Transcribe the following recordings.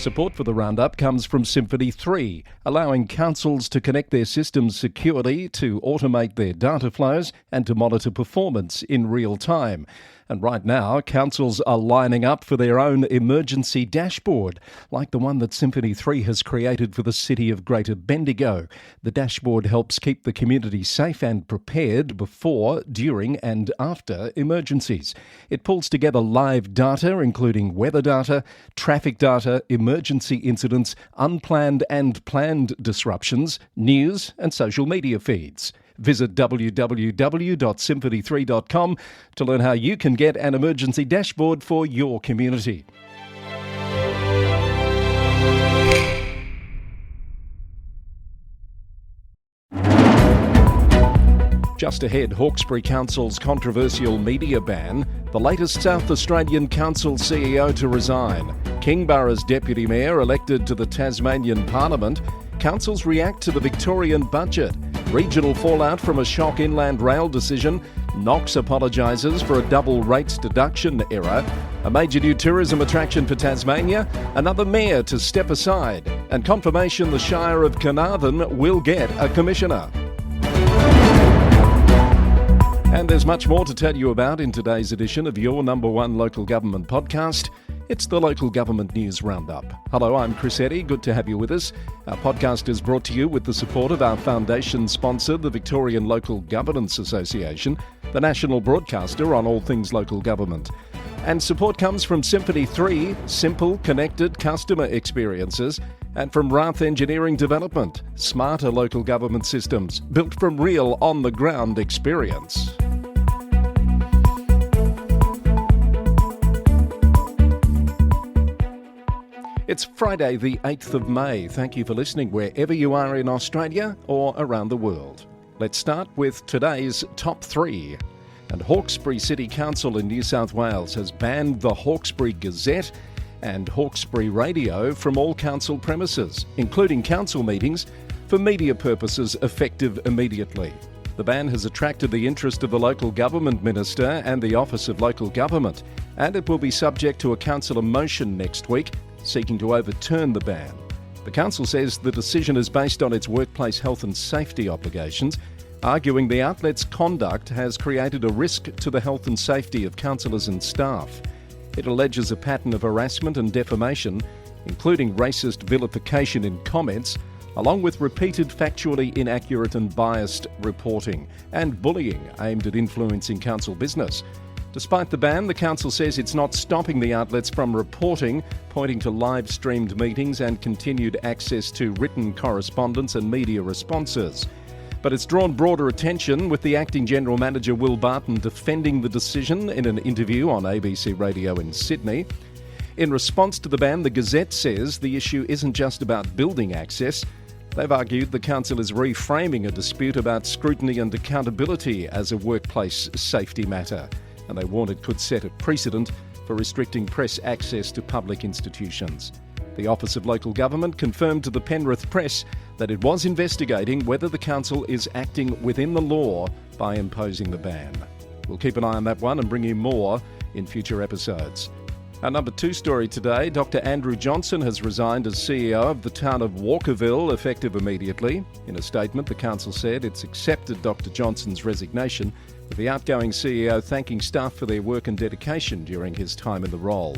Support for the Roundup comes from Symphony 3, allowing councils to connect their systems securely, to automate their data flows and to monitor performance in real time. And right now, councils are lining up for their own emergency dashboard, like the one that Symphony 3 has created for the city of Greater Bendigo. The dashboard helps keep the community safe and prepared before, during and after emergencies. It pulls together live data, including weather data, traffic data, emergency incidents, unplanned and planned disruptions, news and social media feeds. Visit www.symphony3.com to learn how you can get an emergency dashboard for your community. Just ahead, Hawkesbury Council's controversial media ban, the latest South Australian Council CEO to resign, Kingborough's Deputy Mayor elected to the Tasmanian Parliament, councils react to the Victorian Budget, regional fallout from a shock inland rail decision, Knox apologises for a double rates deduction error, a major new tourism attraction for Tasmania, another mayor to step aside, and confirmation the Shire of Carnarvon will get a commissioner. And there's much more to tell you about in today's edition of your number one local government podcast. It's the Local Government News Roundup. Hello, I'm Chris Eddy. Good to have you with us. Our podcast is brought to you with the support of our foundation sponsor, the Victorian Local Governance Association, the national broadcaster on all things local government. And support comes from Symphony 3, simple, connected customer experiences, and from Rath Engineering Development, smarter local government systems built from real on-the-ground experience. It's Friday the 8th of May. Thank you for listening wherever you are in Australia or around the world. Let's start with today's top three. And Hawkesbury City Council in New South Wales has banned the Hawkesbury Gazette and Hawkesbury Radio from all council premises, including council meetings, for media purposes effective immediately. The ban has attracted the interest of the local government minister and the Office of Local Government, and it will be subject to a councillor motion next week seeking to overturn the ban. The council says the decision is based on its workplace health and safety obligations, arguing the outlet's conduct has created a risk to the health and safety of councillors and staff. It alleges a pattern of harassment and defamation, including racist vilification in comments, along with repeated factually inaccurate and biased reporting, and bullying aimed at influencing council business. Despite the ban, the council says it's not stopping the outlets from reporting, pointing to live-streamed meetings and continued access to written correspondence and media responses. But it's drawn broader attention, with the Acting General Manager Will Barton defending the decision in an interview on ABC Radio in Sydney. In response to the ban, the Gazette says the issue isn't just about building access. They've argued the council is reframing a dispute about scrutiny and accountability as a workplace safety matter, and they warn it could set a precedent for restricting press access to public institutions. The Office of Local Government confirmed to the Penrith Press that it was investigating whether the council is acting within the law by imposing the ban. We'll keep an eye on that one and bring you more in future episodes. Our number two story today, Dr. Andrew Johnson has resigned as CEO of the town of Walkerville, effective immediately. In a statement, the council said it's accepted Dr. Johnson's resignation, with the outgoing CEO thanking staff for their work and dedication during his time in the role.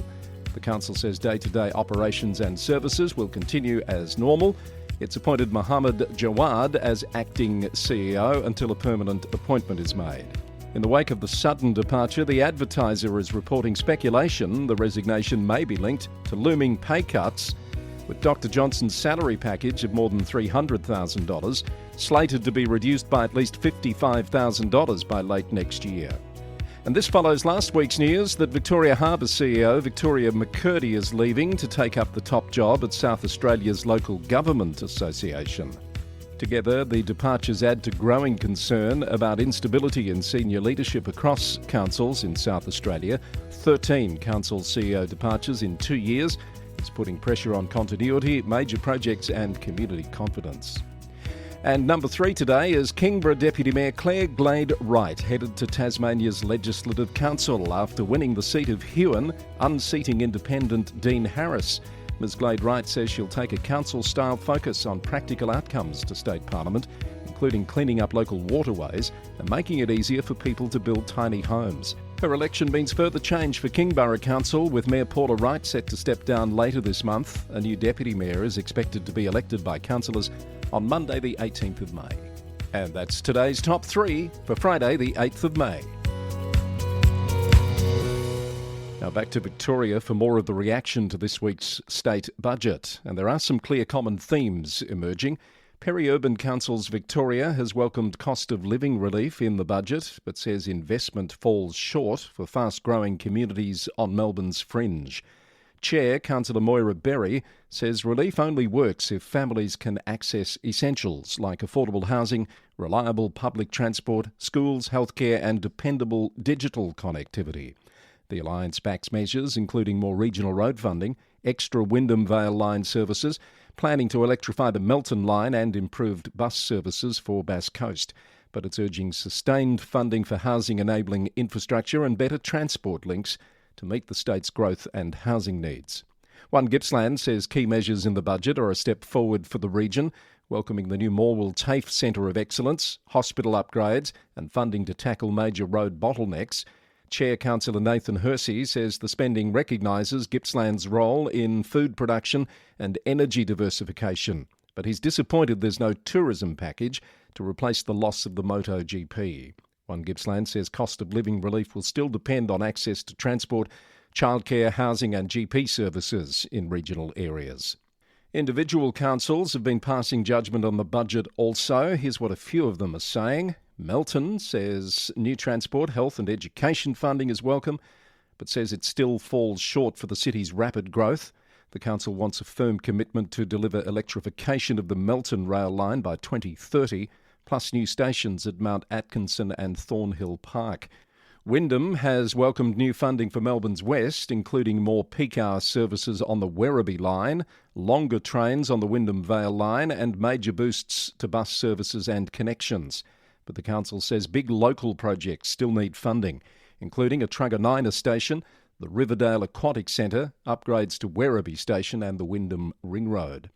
The council says day-to-day operations and services will continue as normal. It's appointed Mohammed Jawad as acting CEO until a permanent appointment is made. In the wake of the sudden departure, the Advertiser is reporting speculation the resignation may be linked to looming pay cuts, with Dr. Johnson's salary package of more than $300,000 slated to be reduced by at least $55,000 by late next year. And this follows last week's news that Victoria Harbour CEO Victoria McCurdy is leaving to take up the top job at South Australia's Local Government Association. Together, the departures add to growing concern about instability in senior leadership across councils in South Australia. 13 council CEO departures in 2 years is putting pressure on continuity, major projects and community confidence. And number three today is Kingborough Deputy Mayor Claire Glade-Wright headed to Tasmania's Legislative Council after winning the seat of Huon, unseating independent Dean Harris. Ms Glade-Wright says she'll take a council-style focus on practical outcomes to State Parliament, including cleaning up local waterways and making it easier for people to build tiny homes. Her election means further change for Kingborough Council, with Mayor Paula Wright set to step down later this month. A new deputy mayor is expected to be elected by councillors on Monday the 18th of May. And that's today's top 3 for Friday the 8th of May. Now back to Victoria for more of the reaction to this week's state budget. And there are some clear common themes emerging. Peri-urban Councils Victoria has welcomed cost of living relief in the budget, but says investment falls short for fast-growing communities on Melbourne's fringe. Chair, Councillor Moira Berry, says relief only works if families can access essentials like affordable housing, reliable public transport, schools, healthcare and dependable digital connectivity. The Alliance backs measures including more regional road funding, extra Wyndham Vale line services, planning to electrify the Melton line and improved bus services for Bass Coast. But it's urging sustained funding for housing-enabling infrastructure and better transport links to meet the state's growth and housing needs. One Gippsland says key measures in the budget are a step forward for the region, welcoming the new Morwell TAFE Centre of Excellence, hospital upgrades and funding to tackle major road bottlenecks. Chair Councillor Nathan Hersey says the spending recognises Gippsland's role in food production and energy diversification, but he's disappointed there's no tourism package to replace the loss of the MotoGP. One Gippsland says cost of living relief will still depend on access to transport, childcare, housing and GP services in regional areas. Individual councils have been passing judgment on the budget also. Here's what a few of them are saying. Melton says new transport, health and education funding is welcome, but says it still falls short for the city's rapid growth. The council wants a firm commitment to deliver electrification of the Melton rail line by 2030, plus new stations at Mount Atkinson and Thornhill Park. Wyndham has welcomed new funding for Melbourne's West, including more peak hour services on the Werribee line, longer trains on the Wyndham Vale line and major boosts to bus services and connections. But the council says big local projects still need funding, including a Truganina station, the Riverdale Aquatic Centre, upgrades to Werribee Station and the Wyndham Ring Road.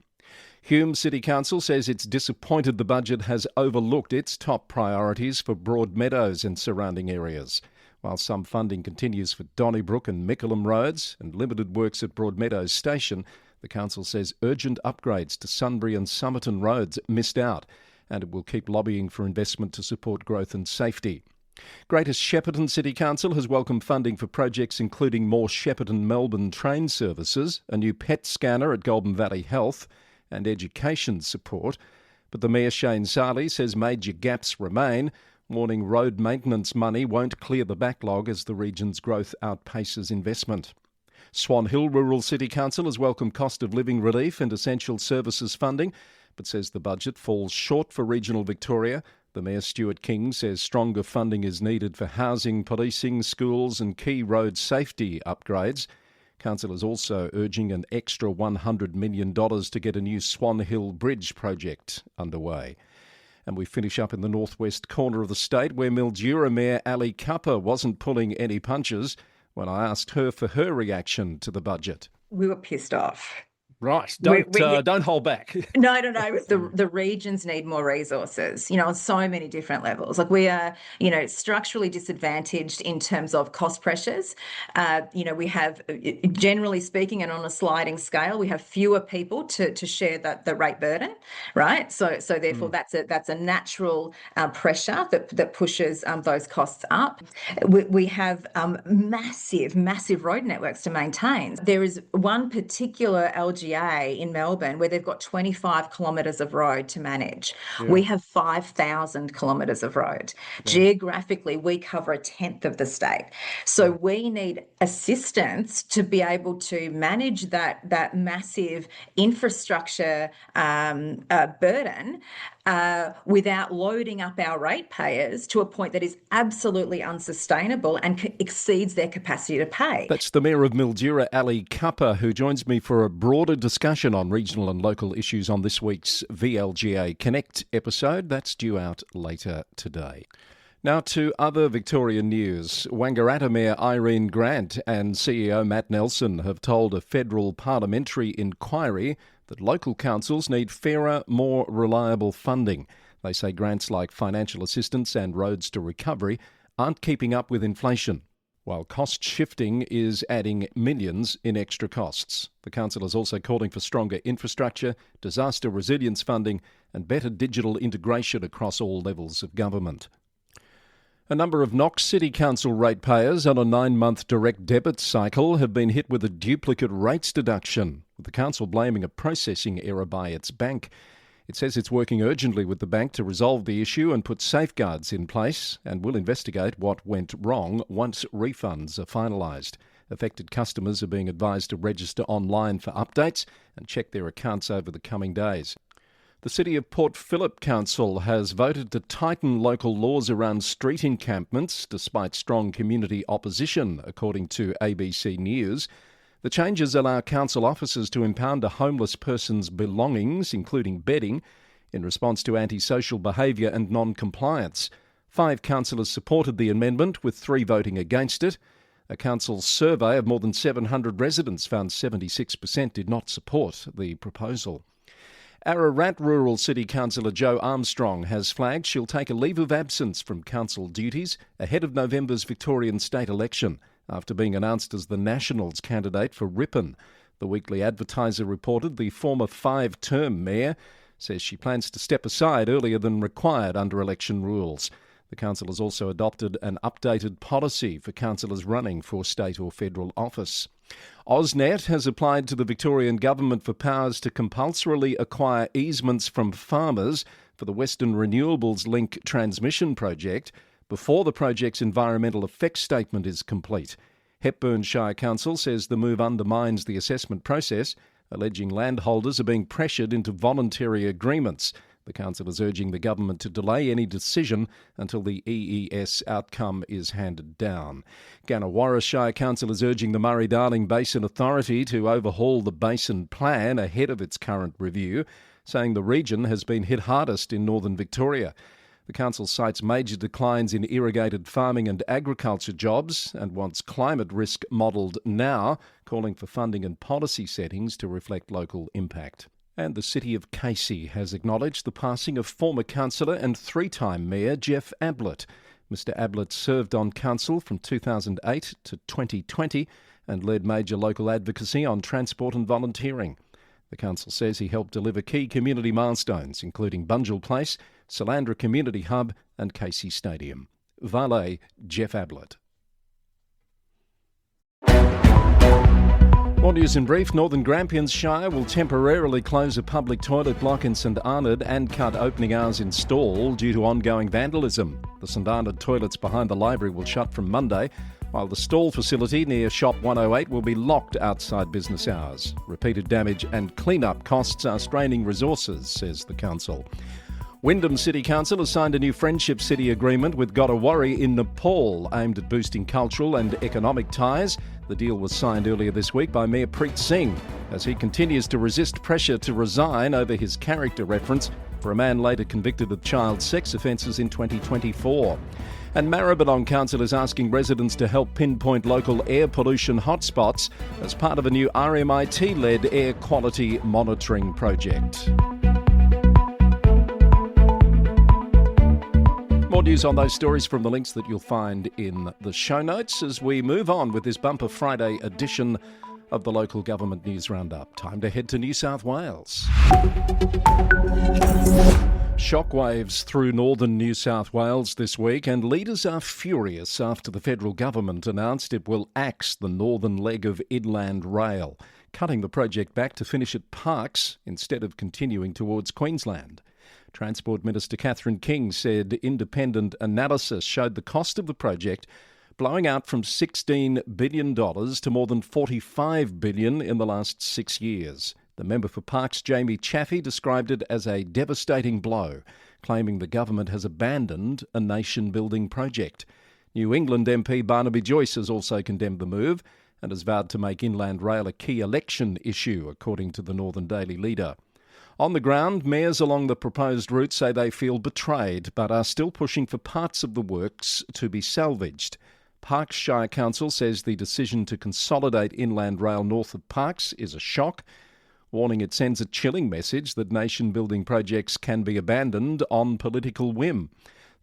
Hume City Council says it's disappointed the budget has overlooked its top priorities for Broadmeadows and surrounding areas. While some funding continues for Donnybrook and Mickleham roads and limited works at Broadmeadows Station, the council says urgent upgrades to Sunbury and Somerton roads missed out, and it will keep lobbying for investment to support growth and safety. Greater Shepparton City Council has welcomed funding for projects including more Shepparton-Melbourne train services, a new PET scanner at Golden Valley Health and education support. But the Mayor Shane Sarley says major gaps remain, warning road maintenance money won't clear the backlog as the region's growth outpaces investment. Swan Hill Rural City Council has welcomed cost of living relief and essential services funding, but says the budget falls short for regional Victoria. The Mayor Stuart King says stronger funding is needed for housing, policing, schools and key road safety upgrades. Council is also urging an extra $100 million to get a new Swan Hill Bridge project underway. And we finish up in the northwest corner of the state where Mildura Mayor Ali Cupper wasn't pulling any punches when I asked her for her reaction to the budget. We were pissed off. Right. Don't hold back. No. The regions need more resources, on so many different levels. Like we are, structurally disadvantaged in terms of cost pressures. We have, generally speaking, and on a sliding scale, we have fewer people to share the rate burden, right? So therefore, that's a natural pressure that pushes those costs up. We have massive road networks to maintain. There is one particular LGA in Melbourne where they've got 25 kilometres of road to manage. Yeah. We have 5,000 kilometres of road. Yeah. Geographically, we cover a tenth of the state. So we need assistance to be able to manage that massive infrastructure burden without loading up our ratepayers to a point that is absolutely unsustainable and exceeds their capacity to pay. That's the Mayor of Mildura, Ali Cupper, who joins me for a broader discussion on regional and local issues on this week's VLGA Connect episode. That's due out later today. Now to other Victorian news. Wangaratta Mayor Irene Grant and CEO Matt Nelson have told a federal parliamentary inquiry that local councils need fairer, more reliable funding. They say grants like financial assistance and roads to recovery aren't keeping up with inflation, while cost shifting is adding millions in extra costs. The council is also calling for stronger infrastructure, disaster resilience funding and better digital integration across all levels of government. A number of Knox City Council ratepayers on a 9-month direct debit cycle have been hit with a duplicate rates deduction, with the council blaming a processing error by its bank. It says it's working urgently with the bank to resolve the issue and put safeguards in place and will investigate what went wrong once refunds are finalised. Affected customers are being advised to register online for updates and check their accounts over the coming days. The City of Port Phillip Council has voted to tighten local laws around street encampments despite strong community opposition, according to ABC News. The changes allow council officers to impound a homeless person's belongings, including bedding, in response to antisocial behaviour and non-compliance. 5 councillors supported the amendment, with 3 voting against it. A council survey of more than 700 residents found 76% did not support the proposal. Ararat Rural City Councillor Jo Armstrong has flagged she'll take a leave of absence from council duties ahead of November's Victorian state election, after being announced as the Nationals candidate for Ripon. The Weekly Advertiser reported the former 5-term mayor says she plans to step aside earlier than required under election rules. The council has also adopted an updated policy for councillors running for state or federal office. AusNet has applied to the Victorian Government for powers to compulsorily acquire easements from farmers for the Western Renewables Link transmission project before the project's environmental effects statement is complete. Hepburn Shire Council says the move undermines the assessment process, alleging landholders are being pressured into voluntary agreements. The council is urging the government to delay any decision until the EES outcome is handed down. Gannawarra Shire Council is urging the Murray-Darling Basin Authority to overhaul the basin plan ahead of its current review, saying the region has been hit hardest in northern Victoria. The council cites major declines in irrigated farming and agriculture jobs and wants climate risk modelled now, calling for funding and policy settings to reflect local impact. And the City of Casey has acknowledged the passing of former councillor and 3-time mayor Jeff Ablett. Mr Ablett served on council from 2008 to 2020 and led major local advocacy on transport and volunteering. The council says he helped deliver key community milestones, including Bunjil Place, Salandra Community Hub and Casey Stadium. Valet Jeff Ablett. More news in brief. Northern Grampians Shire will temporarily close a public toilet block in St Arnaud and cut opening hours in Stawell due to ongoing vandalism. The St Arnaud toilets behind the library will shut from Monday, while the Stawell facility near Shop 108 will be locked outside business hours. Repeated damage and clean-up costs are straining resources, says the council. Wyndham City Council has signed a new Friendship City agreement with Godawarri in Nepal, aimed at boosting cultural and economic ties. The deal was signed earlier this week by Mayor Preet Singh, as he continues to resist pressure to resign over his character reference for a man later convicted of child sex offences in 2024. And Maribyrnong Council is asking residents to help pinpoint local air pollution hotspots as part of a new RMIT-led air quality monitoring project. More news on those stories from the links that you'll find in the show notes as we move on with this Bumper Friday edition of the Local Government News Roundup. Time to head to New South Wales. Shockwaves through northern New South Wales this week, and leaders are furious after the federal government announced it will axe the northern leg of Inland Rail, cutting the project back to finish at Parkes instead of continuing towards Queensland. Transport Minister Catherine King said independent analysis showed the cost of the project blowing out from $16 billion to more than $45 billion in the last 6 years. The member for Parkes, Jamie Chaffey, described it as a devastating blow, claiming the government has abandoned a nation-building project. New England MP Barnaby Joyce has also condemned the move and has vowed to make Inland Rail a key election issue, according to the Northern Daily Leader. On the ground, mayors along the proposed route say they feel betrayed, but are still pushing for parts of the works to be salvaged. Parkes Shire Council says the decision to consolidate inland rail north of Parkes is a shock, warning it sends a chilling message that nation-building projects can be abandoned on political whim.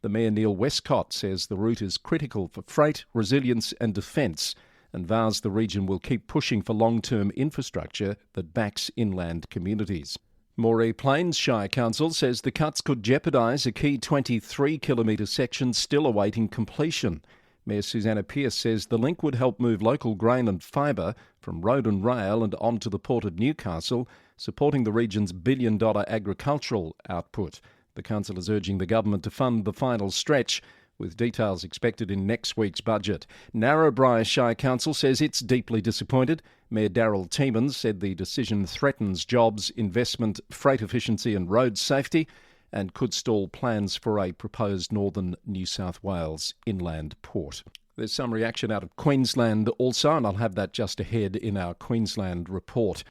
The Mayor Neil Westcott says the route is critical for freight, resilience and defence, and vows the region will keep pushing for long-term infrastructure that backs inland communities. Moree Plains Shire Council says the cuts could jeopardise a key 23-kilometre section still awaiting completion. Mayor Susanna Pearce says the link would help move local grain and fibre from road and rail and onto the port of Newcastle, supporting the region's billion-dollar agricultural output. The council is urging the government to fund the final stretch, with details expected in next week's budget. Narrabri Shire Council says it's deeply disappointed. Mayor Daryl Tiemans said the decision threatens jobs, investment, freight efficiency and road safety, and could stall plans for a proposed northern New South Wales inland port. There's some reaction out of Queensland also, and I'll have that just ahead in our Queensland report.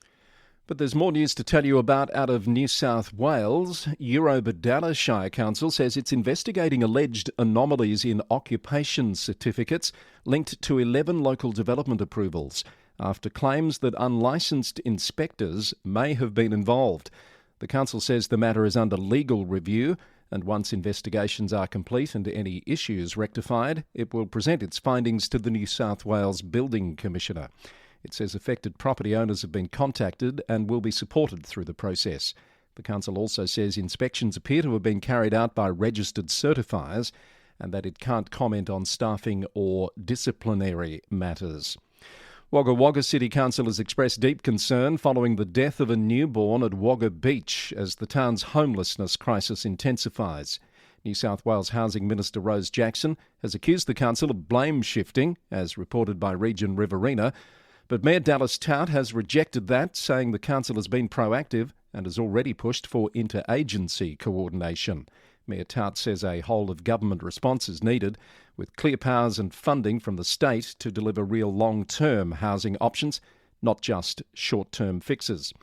But there's more news to tell you about out of New South Wales. Eurobodalla Shire Council says it's investigating alleged anomalies in occupation certificates linked to 11 local development approvals after claims that unlicensed inspectors may have been involved. The council says the matter is under legal review, and once investigations are complete and any issues rectified, it will present its findings to the New South Wales Building Commissioner. It says affected property owners have been contacted and will be supported through the process. The council also says inspections appear to have been carried out by registered certifiers and that it can't comment on staffing or disciplinary matters. Wagga Wagga City Council has expressed deep concern following the death of a newborn at Wagga Beach as the town's homelessness crisis intensifies. New South Wales Housing Minister Rose Jackson has accused the council of blame shifting, as reported by Region Riverina, but Mayor Dallas Tout has rejected that, saying the council has been proactive and has already pushed for interagency coordination. Mayor Tout says a whole-of-government response is needed, with clear powers and funding from the state to deliver real long-term housing options, not just short-term fixes.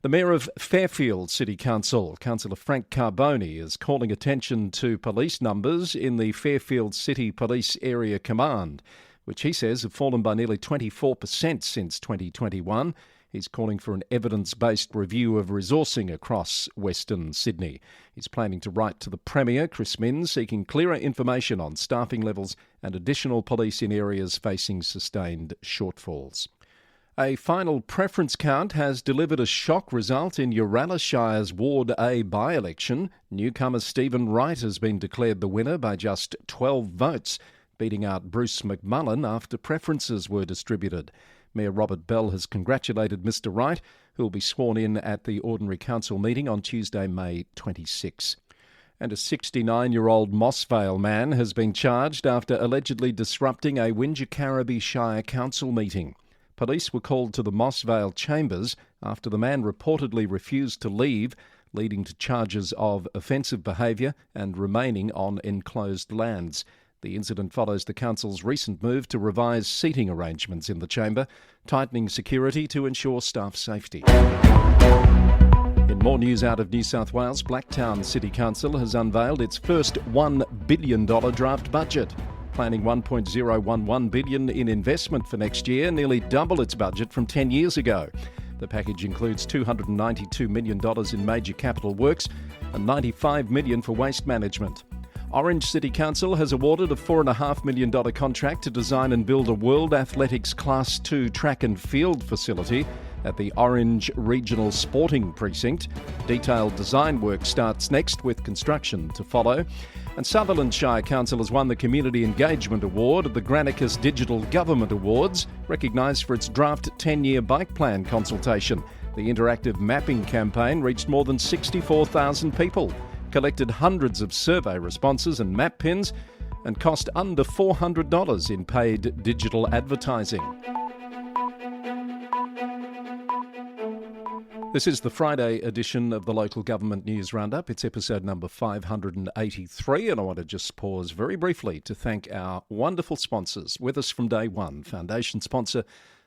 The Mayor of Fairfield City Council, Councillor Frank Carboni, is calling attention to police numbers in the Fairfield City Police Area Command, which he says have fallen by nearly 24% since 2021. He's calling for an evidence-based review of resourcing across Western Sydney. He's planning to write to the Premier, Chris Minns, seeking clearer information on staffing levels and additional police in areas facing sustained shortfalls. A final preference count has delivered a shock result in Uralla Shire's Ward A by-election. Newcomer Stephen Wright has been declared the winner by just 12 votes, beating out Bruce McMullen after preferences were distributed. Mayor Robert Bell has congratulated Mr Wright, who will be sworn in at the Ordinary Council meeting on Tuesday, May 26. And a 69-year-old Mossvale man has been charged after allegedly disrupting a Wingecarribee Shire Council meeting. Police were called to the Mossvale chambers after the man reportedly refused to leave, leading to charges of offensive behaviour and remaining on enclosed lands. The incident follows the council's recent move to revise seating arrangements in the chamber, tightening security to ensure staff safety. In more news out of New South Wales, Blacktown City Council has unveiled its first $1 billion draft budget, planning $1.011 billion in investment for next year, nearly double its budget from 10 years ago. The package includes $292 million in major capital works and $95 million for waste management. Orange City Council has awarded a $4.5 million contract to design and build a World Athletics Class 2 track and field facility at the Orange Regional Sporting Precinct. Detailed design work starts next, with construction to follow. And Sutherland Shire Council has won the Community Engagement Award at the Granicus Digital Government Awards, recognised for its draft 10-year bike plan consultation. The interactive mapping campaign reached more than 64,000 people, collected hundreds of survey responses and map pins, and cost under $400 in paid digital advertising. This is the Friday edition of the Local Government News Roundup. It's episode number 583, and I want to just pause very briefly to thank our wonderful sponsors with us from day one. Foundation sponsor,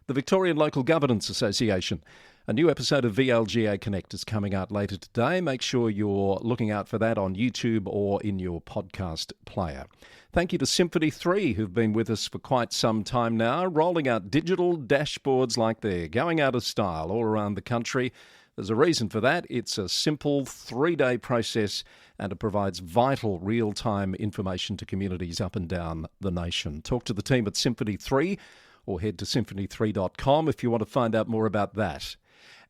the Victorian Local Governance Association. A new episode of VLGA Connect is coming out later today. Make sure you're looking out for that on YouTube or in your podcast player. Thank you to Symphony 3, who've been with us for quite some time now, rolling out digital dashboards like they're going out of style all around the country. There's a reason for that. It's a simple 3-day process and it provides vital real-time information to communities up and down the nation. Talk to the team at Symphony 3 or head to symphony3.com if you want to find out more about that.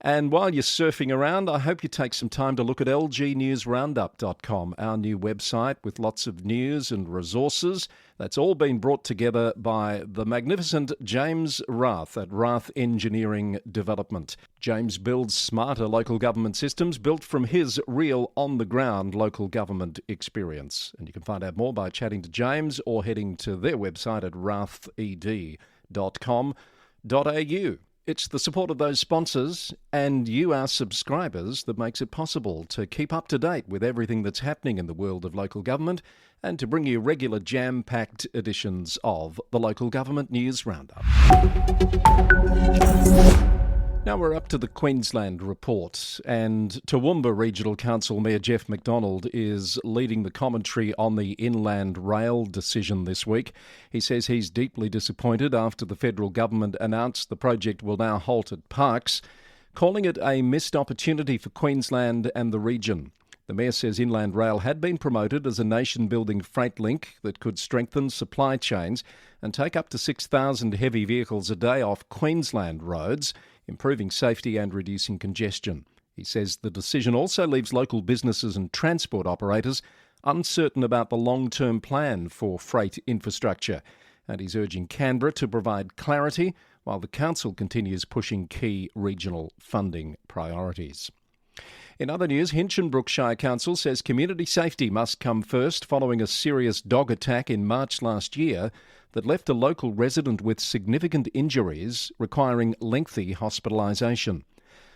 And while you're surfing around, I hope you take some time to look at lgnewsroundup.com, our new website with lots of news and resources. That's all been brought together by the magnificent James Rath at Rath Engineering Development. James builds smarter local government systems built from his real on-the-ground local government experience. And you can find out more by chatting to James or heading to their website at rathed.com.au. It's the support of those sponsors and you, our subscribers, that makes it possible to keep up to date with everything that's happening in the world of local government and to bring you regular jam-packed editions of the Local Government News Roundup. Now we're up to the Queensland report, and Toowoomba Regional Council Mayor Jeff McDonald is leading the commentary on the Inland Rail decision this week. He says he's deeply disappointed after the federal government announced the project will now halt at Parkes, calling it a missed opportunity for Queensland and the region. The Mayor says Inland Rail had been promoted as a nation-building freight link that could strengthen supply chains and take up to 6,000 heavy vehicles a day off Queensland roads, improving safety and reducing congestion. He says the decision also leaves local businesses and transport operators uncertain about the long-term plan for freight infrastructure, and he's urging Canberra to provide clarity while the council continues pushing key regional funding priorities. In other news, Hinchinbrook Shire Council says community safety must come first following a serious dog attack in March last year that left a local resident with significant injuries requiring lengthy hospitalisation.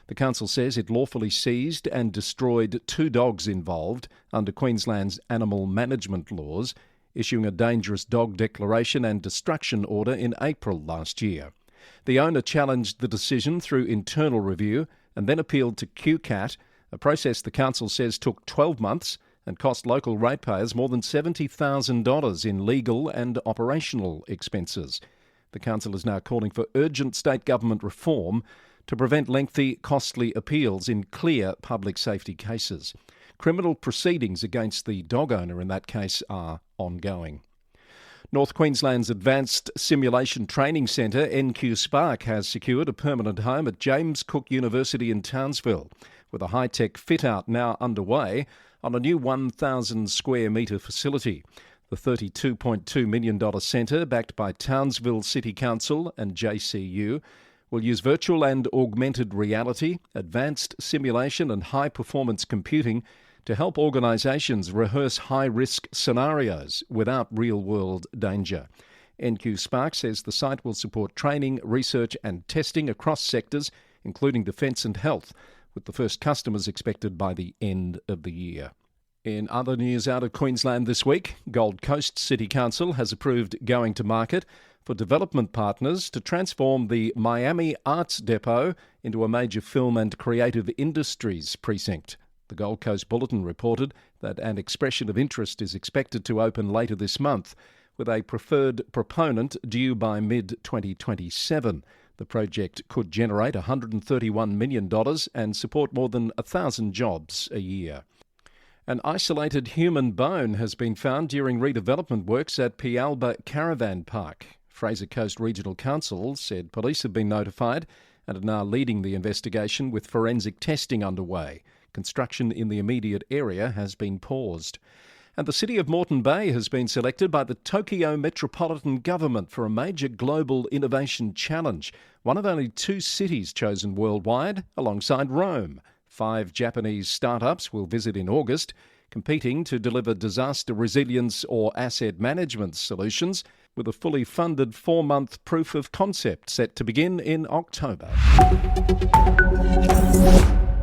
The council says it lawfully seized and destroyed 2 dogs involved under Queensland's animal management laws, issuing a dangerous dog declaration and destruction order in April last year. The owner challenged the decision through internal review and then appealed to QCAT, a process the council says took 12 months and cost local ratepayers more than $70,000 in legal and operational expenses. The council is now calling for urgent state government reform to prevent lengthy, costly appeals in clear public safety cases. Criminal proceedings against the dog owner in that case are ongoing. North Queensland's Advanced Simulation Training Centre, NQ Spark, has secured a permanent home at James Cook University in Townsville, with a high-tech fit-out now underway on a new 1,000 square metre facility. The $32.2 million centre, backed by Townsville City Council and JCU, will use virtual and augmented reality, advanced simulation and high-performance computing to help organisations rehearse high-risk scenarios without real-world danger. NQ Spark says the site will support training, research and testing across sectors, including defence and health, with the first customers expected by the end of the year. In other news out of Queensland this week, Gold Coast City Council has approved going to market for development partners to transform the Miami Arts Depot into a major film and creative industries precinct. The Gold Coast Bulletin reported that an expression of interest is expected to open later this month, with a preferred proponent due by mid-2027. The project could generate $131 million and support more than 1,000 jobs a year. An isolated human bone has been found during redevelopment works at Pialba Caravan Park. Fraser Coast Regional Council said police have been notified and are now leading the investigation with forensic testing underway. Construction in the immediate area has been paused. And the city of Moreton Bay has been selected by the Tokyo Metropolitan Government for a major global innovation challenge, one of only 2 cities chosen worldwide alongside Rome. 5 Japanese startups will visit in August, competing to deliver disaster resilience or asset management solutions, with a fully funded 4-month proof of concept set to begin in October.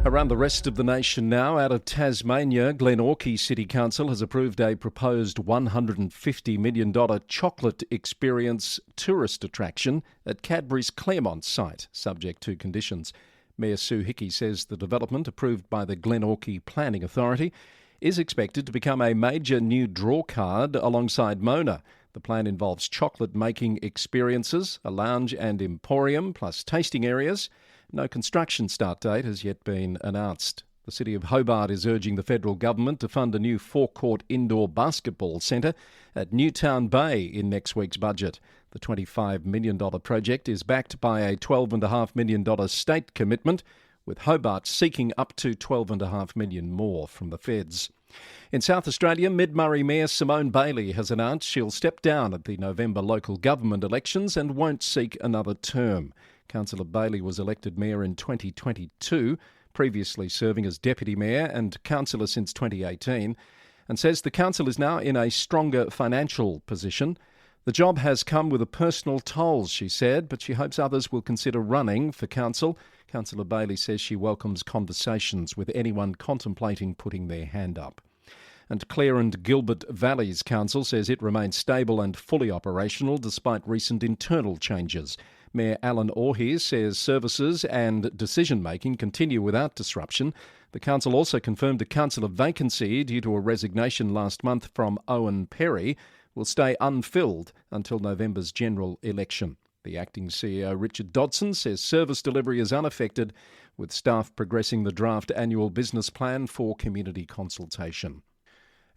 Around the rest of the nation now, out of Tasmania, Glenorchy City Council has approved a proposed $150 million chocolate experience tourist attraction at Cadbury's Claremont site, subject to conditions. Mayor Sue Hickey says the development, approved by the Glenorchy Planning Authority, is expected to become a major new drawcard alongside Mona. The plan involves chocolate-making experiences, a lounge and emporium, plus tasting areas. No construction start date has yet been announced. The City of Hobart is urging the federal government to fund a new forecourt indoor basketball centre at Newtown Bay in next week's budget. The $25 million project is backed by a $12.5 million state commitment, with Hobart seeking up to $12.5 million more from the feds. In South Australia, Mid-Murray Mayor Simone Bailey has announced she'll step down at the November local government elections and won't seek another term. Councillor Bailey was elected mayor in 2022, previously serving as deputy mayor and councillor since 2018, and says the council is now in a stronger financial position. The job has come with a personal toll, she said, but she hopes others will consider running for council. Councillor Bailey says she welcomes conversations with anyone contemplating putting their hand up. And Clare and Gilbert Valleys Council says it remains stable and fully operational despite recent internal changes. Mayor Alan Orhe says services and decision-making continue without disruption. The council also confirmed a councillor vacancy due to a resignation last month from Owen Perry will stay unfilled until November's general election. The acting CEO, Richard Dodson, says service delivery is unaffected, with staff progressing the draft annual business plan for community consultation.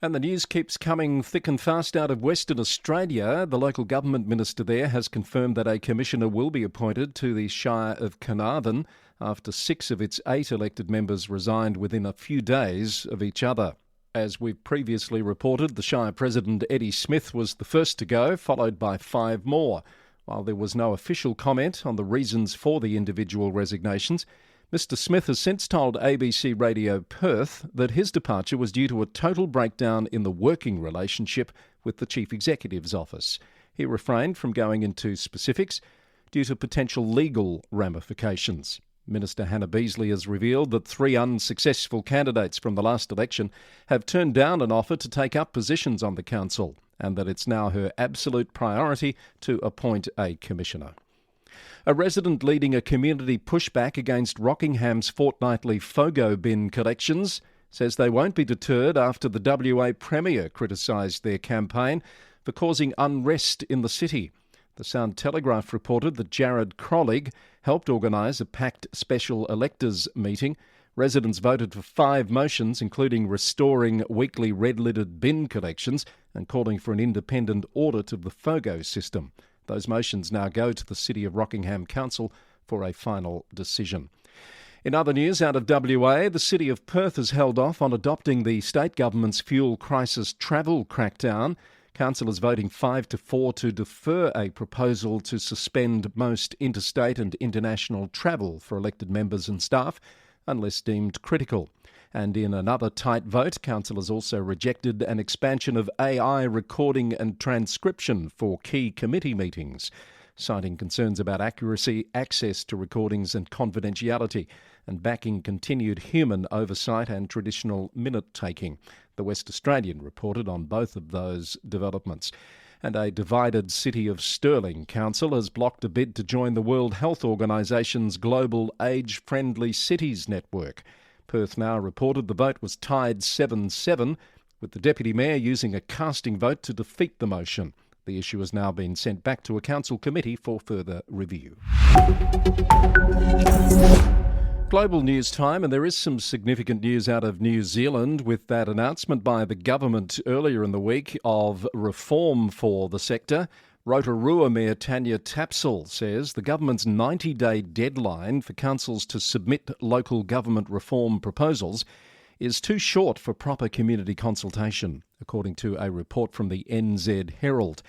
And the news keeps coming thick and fast out of Western Australia. The local government minister there has confirmed that a commissioner will be appointed to the Shire of Carnarvon after 6 of its 8 elected members resigned within a few days of each other. As we've previously reported, the Shire President Eddie Smith was the first to go, followed by 5 more. While there was no official comment on the reasons for the individual resignations, Mr Smith has since told ABC Radio Perth that his departure was due to a total breakdown in the working relationship with the Chief Executive's office. He refrained from going into specifics due to potential legal ramifications. Minister Hannah Beasley has revealed that 3 unsuccessful candidates from the last election have turned down an offer to take up positions on the council, and that it's now her absolute priority to appoint a commissioner. A resident leading a community pushback against Rockingham's fortnightly FOGO bin collections says they won't be deterred after the WA Premier criticised their campaign for causing unrest in the city. The Sound Telegraph reported that Jared Crollig helped organise a packed special electors meeting. Residents voted for 5 motions, including restoring weekly red-lidded bin collections and calling for an independent audit of the FOGO system. Those motions now go to the City of Rockingham Council for a final decision. In other news out of WA, the City of Perth has held off on adopting the state government's fuel crisis travel crackdown. Councillors voting 5-4 to defer a proposal to suspend most interstate and international travel for elected members and staff, unless deemed critical. And in another tight vote, councillors also rejected an expansion of AI recording and transcription for key committee meetings, citing concerns about accuracy, access to recordings and confidentiality, and backing continued human oversight and traditional minute-taking. The West Australian reported on both of those developments. And a divided City of Stirling council has blocked a bid to join the World Health Organisation's global age-friendly cities network. Perth Now reported the vote was tied 7-7, with the Deputy Mayor using a casting vote to defeat the motion. The issue has now been sent back to a council committee for further review. Global news time, and there is some significant news out of New Zealand with that announcement by the government earlier in the week of reform for the sector. Rotorua Mayor Tanya Tapsell says the government's 90-day deadline for councils to submit local government reform proposals is too short for proper community consultation, according to a report from the NZ Herald.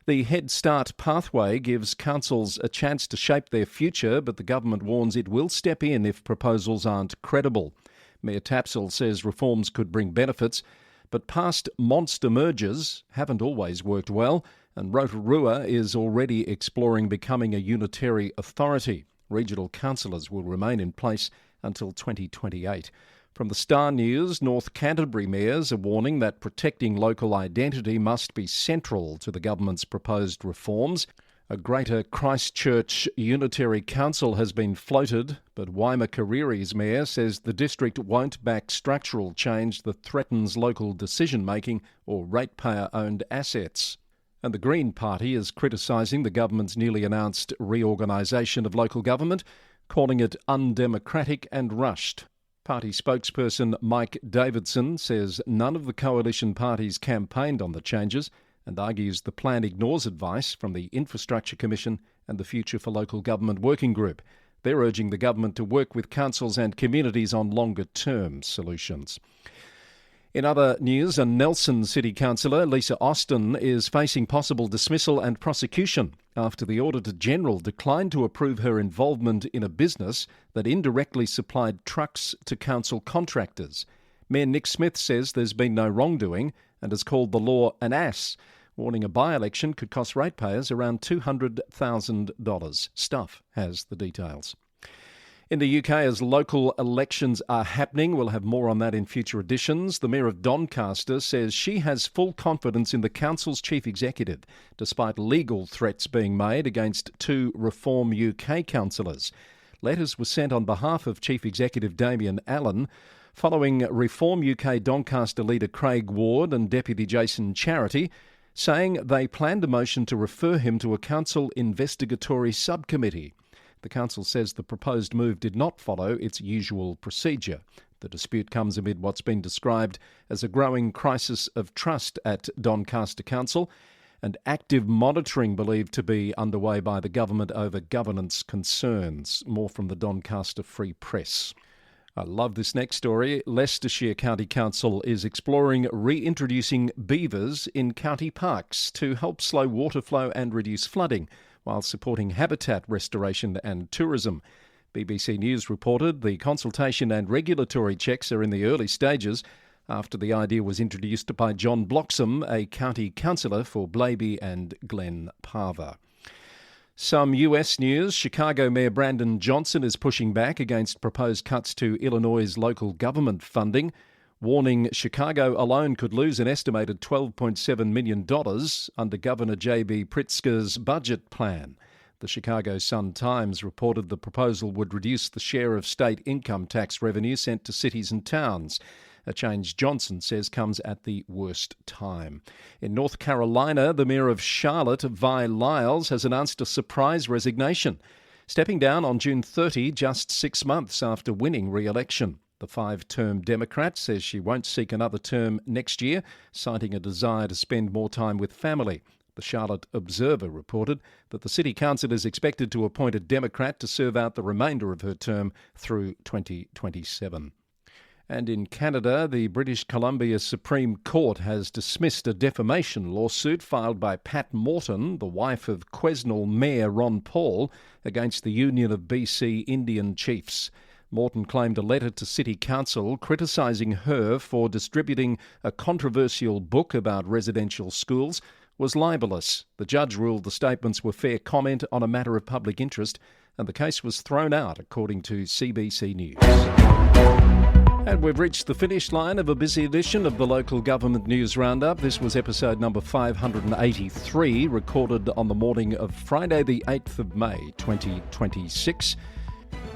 The Head Start pathway gives councils a chance to shape their future, but the government warns it will step in if proposals aren't credible. Mayor Tapsell says reforms could bring benefits, but past monster mergers haven't always worked well, and Rotorua is already exploring becoming a unitary authority. Regional councillors will remain in place until 2028. From the Star News, North Canterbury mayors are warning that protecting local identity must be central to the government's proposed reforms. A Greater Christchurch Unitary Council has been floated, but Waimakariri's mayor says the district won't back structural change that threatens local decision-making or ratepayer-owned assets. And the Green Party is criticising the government's newly announced reorganisation of local government, calling it undemocratic and rushed. Party spokesperson Mike Davidson says none of the coalition parties campaigned on the changes and argues the plan ignores advice from the Infrastructure Commission and the Future for Local Government Working Group. They're urging the government to work with councils and communities on longer-term solutions. In other news, a Nelson City Councillor, Lisa Austin, is facing possible dismissal and prosecution after the Auditor-General declined to approve her involvement in a business that indirectly supplied trucks to council contractors. Mayor Nick Smith says there's been no wrongdoing and has called the law an ass, warning a by-election could cost ratepayers around $200,000. Stuff has the details. In the UK, as local elections are happening, we'll have more on that in future editions. The Mayor of Doncaster says she has full confidence in the council's chief executive, despite legal threats being made against two Reform UK councillors. Letters were sent on behalf of Chief Executive Damien Allen, following Reform UK Doncaster leader Craig Ward and Deputy Jason Charity, saying they planned a motion to refer him to a council investigatory subcommittee. The council says the proposed move did not follow its usual procedure. The dispute comes amid what's been described as a growing crisis of trust at Doncaster Council and active monitoring believed to be underway by the government over governance concerns. More from the Doncaster Free Press. I love this next story. Leicestershire County Council is exploring reintroducing beavers in county parks to help slow water flow and reduce flooding, while supporting habitat restoration and tourism. BBC News reported the consultation and regulatory checks are in the early stages after the idea was introduced by John Bloxham, a county councillor for Blaby and Glen Parva. Some US news. Chicago Mayor Brandon Johnson is pushing back against proposed cuts to Illinois' local government funding, warning Chicago alone could lose an estimated $12.7 million under Governor J.B. Pritzker's budget plan. The Chicago Sun-Times reported the proposal would reduce the share of state income tax revenue sent to cities and towns, a change Johnson says comes at the worst time. In North Carolina, the Mayor of Charlotte, Vi Lyles, has announced a surprise resignation, stepping down on June 30, just 6 months after winning re-election. The 5-term Democrat says she won't seek another term next year, citing a desire to spend more time with family. The Charlotte Observer reported that the City Council is expected to appoint a Democrat to serve out the remainder of her term through 2027. And in Canada, the British Columbia Supreme Court has dismissed a defamation lawsuit filed by Pat Morton, the wife of Quesnel Mayor Ron Paul, against the Union of BC Indian Chiefs. Morton claimed a letter to City Council criticising her for distributing a controversial book about residential schools was libellous. The judge ruled the statements were fair comment on a matter of public interest, and the case was thrown out, according to CBC News. And we've reached the finish line of a busy edition of the Local Government News Roundup. This was episode number 583, recorded on the morning of Friday the 8th of May 2026.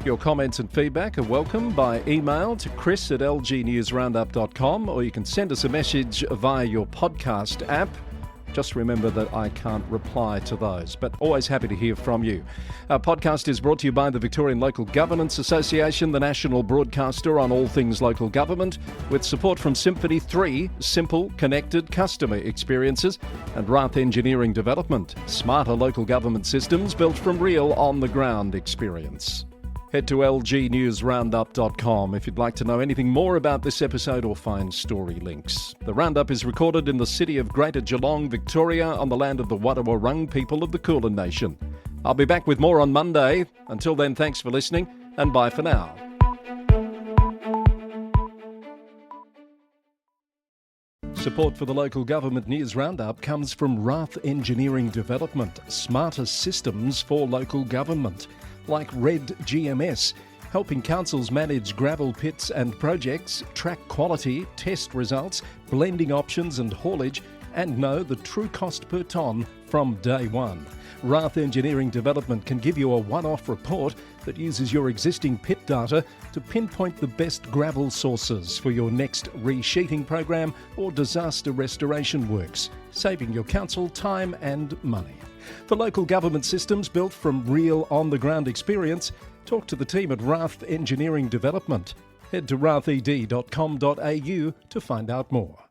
Your comments and feedback are welcome by email to chris@lgnewsroundup.com, or you can send us a message via your podcast app. Just remember that I can't reply to those, but always happy to hear from you. Our podcast is brought to you by the Victorian Local Governance Association, the national broadcaster on all things local government, with support from Symphony 3, simple, connected customer experiences, and Rath Engineering Development, smarter local government systems built from real on-the-ground experience. Head to lgnewsroundup.com if you'd like to know anything more about this episode or find story links. The Roundup is recorded in the city of Greater Geelong, Victoria, on the land of the Wadawurrung people of the Kulin Nation. I'll be back with more on Monday. Until then, thanks for listening, and bye for now. Support for the Local Government News Roundup comes from Rath Engineering Development, smarter systems for local government, like Red GMS, helping councils manage gravel pits and projects, track quality, test results, blending options and haulage, and know the true cost per tonne from day one. Rath Engineering Development can give you a one-off report that uses your existing pit data to pinpoint the best gravel sources for your next resheeting program or disaster restoration works, saving your council time and money. For local government systems built from real on-the-ground experience, talk to the team at Rath Engineering Development. Head to rathed.com.au to find out more.